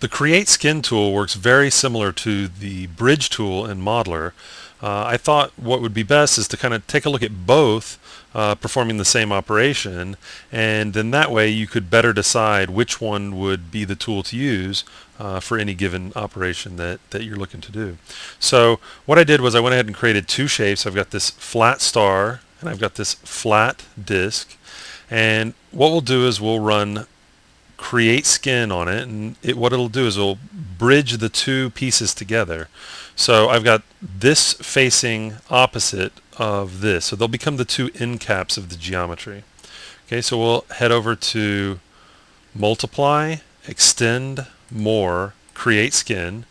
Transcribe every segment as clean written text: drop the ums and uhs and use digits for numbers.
The Create Skin tool works very similar to the Bridge tool in Modeler. I thought what would be best is to kind of take a look at both performing the same operation, and then that way you could better decide which one would be the tool to use for any given operation that you're looking to do. So what I did was I went ahead and created two shapes. I've got this flat star and I've got this flat disk, and what we'll do is we'll run Create Skin on it, and what it'll do is it'll bridge the two pieces together. So I've got this facing opposite of this, so they'll become the two end caps of the geometry. Okay, so we'll head over to Multiply, Extend, More, Create Skin,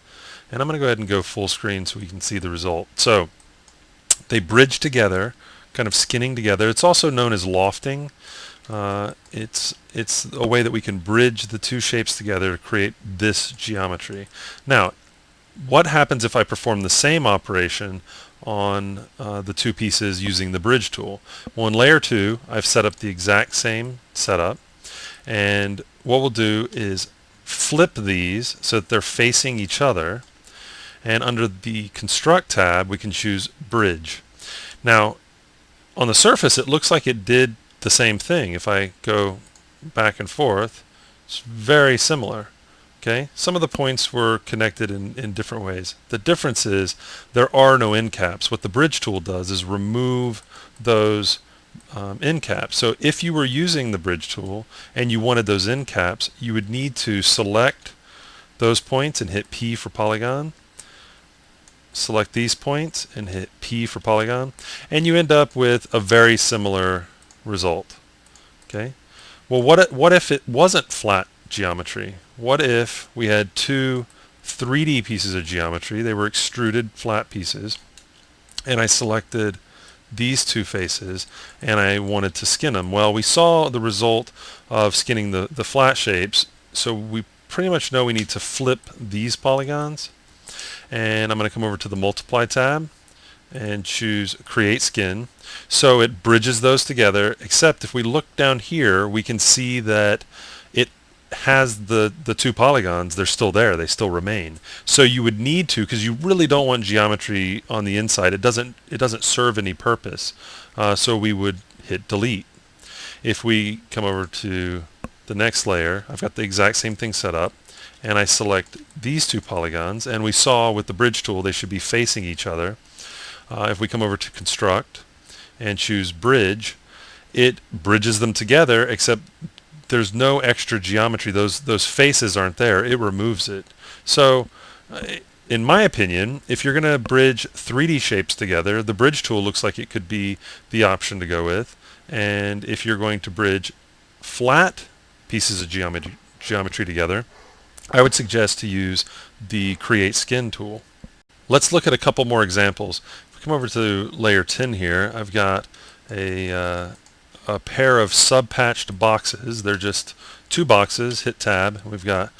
and I'm going to go ahead and go full screen so we can see the result. So they bridge together, kind of skinning together. It's also known as lofting. It's a way that we can bridge the two shapes together to create this geometry. Now, what happens if I perform the same operation on the two pieces using the Bridge tool? Well, in Layer 2, I've set up the exact same setup, and what we'll do is flip these so that they're facing each other, and under the Construct tab, we can choose Bridge. Now, on the surface, it looks like it did the same thing. If I go back and forth, it's very similar. Okay, some of the points were connected in different ways. The difference is there are no end caps. What the Bridge tool does is remove those end caps. So if you were using the Bridge tool and you wanted those end caps, you would need to select those points and hit P for polygon. Select these points and hit P for polygon, and you end up with a very similar result. Okay. Well, what if it wasn't flat geometry? What if we had two 3D pieces of geometry? They were extruded flat pieces, and I selected these two faces and I wanted to skin them. Well, we saw the result of skinning the flat shapes, so we pretty much know we need to flip these polygons, and I'm going to come over to the Multiply tab and choose Create Skin. So it bridges those together, except if we look down here, we can see that it has the two polygons. They're still there. They still remain. So you would need to, because you really don't want geometry on the inside. It doesn't serve any purpose. So we would hit Delete. If we come over to the next layer, I've got the exact same thing set up, and I select these two polygons, and we saw with the Bridge tool they should be facing each other. If we come over to Construct and choose Bridge, it bridges them together, except there's no extra geometry. Those faces aren't there. It removes it. So in my opinion, if you're going to bridge 3D shapes together, the Bridge tool looks like it could be the option to go with. And if you're going to bridge flat pieces of geometry together, I would suggest to use the Create Skin tool. Let's look at a couple more examples. If we come over to layer 10 here, I've got a pair of sub-patched boxes. They're just two boxes. Hit Tab. We've got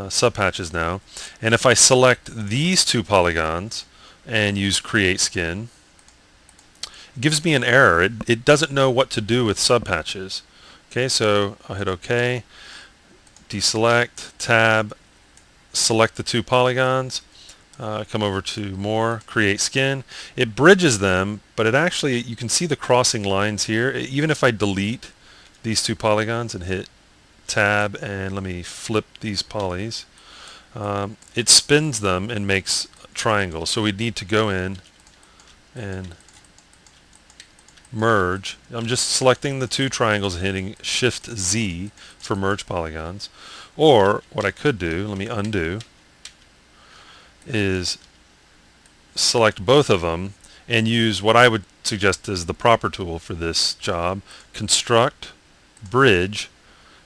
sub-patches now. And if I select these two polygons and use Create Skin, it gives me an error. It doesn't know what to do with sub-patches. Okay, so I'll hit OK, deselect, Tab, select the two polygons. Come over to More, Create Skin. It bridges them, but it actually, you can see the crossing lines here. Even if I delete these two polygons and hit Tab, and let me flip these polys, it spins them and makes triangles. So we need to go in and merge. I'm just selecting the two triangles and hitting Shift Z for merge polygons. Or what I could do, let me undo, is select both of them and use what I would suggest is the proper tool for this job, Construct, Bridge,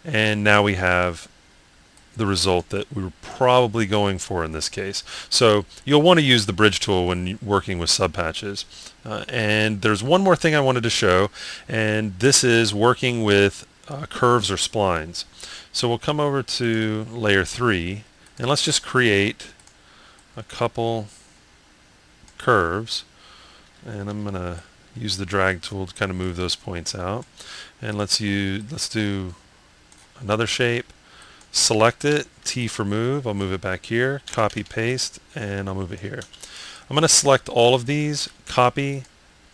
and now we have the result that we were probably going for in this case. So you'll want to use the Bridge tool when working with subpatches. And there's one more thing I wanted to show, and this is working with curves or splines. So we'll come over to layer 3 and let's just create a couple curves, and I'm going to use the drag tool to kind of move those points out. And let's do another shape. select it, T for move, I'll move it back here, copy, paste, and I'll move it here. I'm going to select all of these, copy,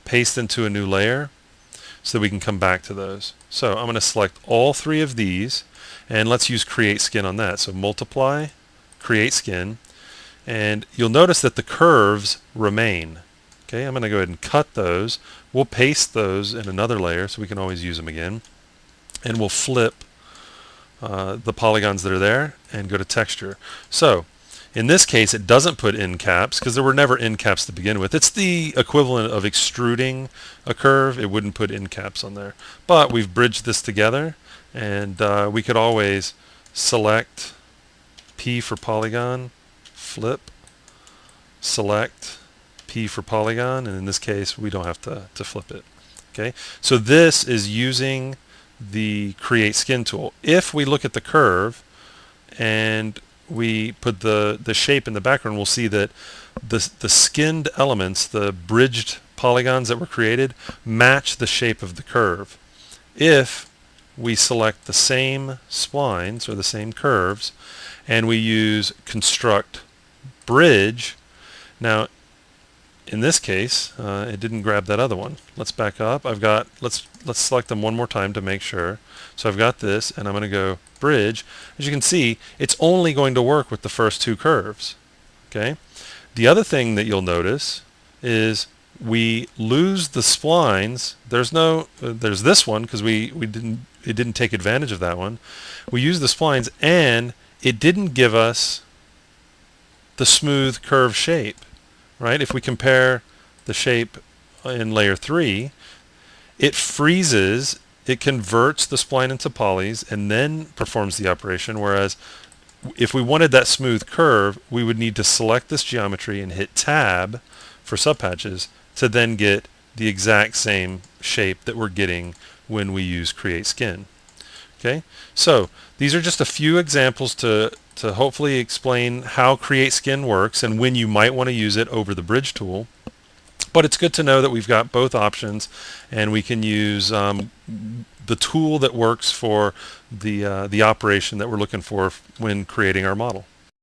paste into a new layer so that we can come back to those. So I'm going to select all three of these, and let's use create skin on that. So multiply, create skin, and you'll notice that the curves remain. Okay, I'm going to go ahead and cut those. We'll paste those in another layer so we can always use them again. And we'll flip the polygons that are there and go to texture. So in this case, it doesn't put end caps because there were never end caps to begin with. It's the equivalent of extruding a curve. It wouldn't put end caps on there. But we've bridged this together, and we could always select P for polygon, flip, select P for polygon, and in this case we don't have to flip it. Okay, so this is using the create skin tool. If we look at the curve and we put the shape in the background, we'll see that the skinned elements, the bridged polygons that were created, match the shape of the curve. If we select the same splines or the same curves and we use construct bridge, now in this case it didn't grab that other one. Let's back up. Let's select them one more time to make sure. So I've got this, and I'm going to go bridge. As you can see, it's only going to work with the first two curves. Okay. The other thing that you'll notice is we lose the splines. There's this one because it didn't take advantage of that one. We use the splines, and it didn't give us the smooth curve shape. Right? If we compare the shape in layer 3, it freezes, it converts the spline into polys and then performs the operation, whereas if we wanted that smooth curve, we would need to select this geometry and hit tab for subpatches to then get the exact same shape that we're getting when we use create skin. Okay, so these are just a few examples to hopefully explain how create skin works and when you might want to use it over the bridge tool. But it's good to know that we've got both options, and we can use the tool that works for the operation that we're looking for when creating our model.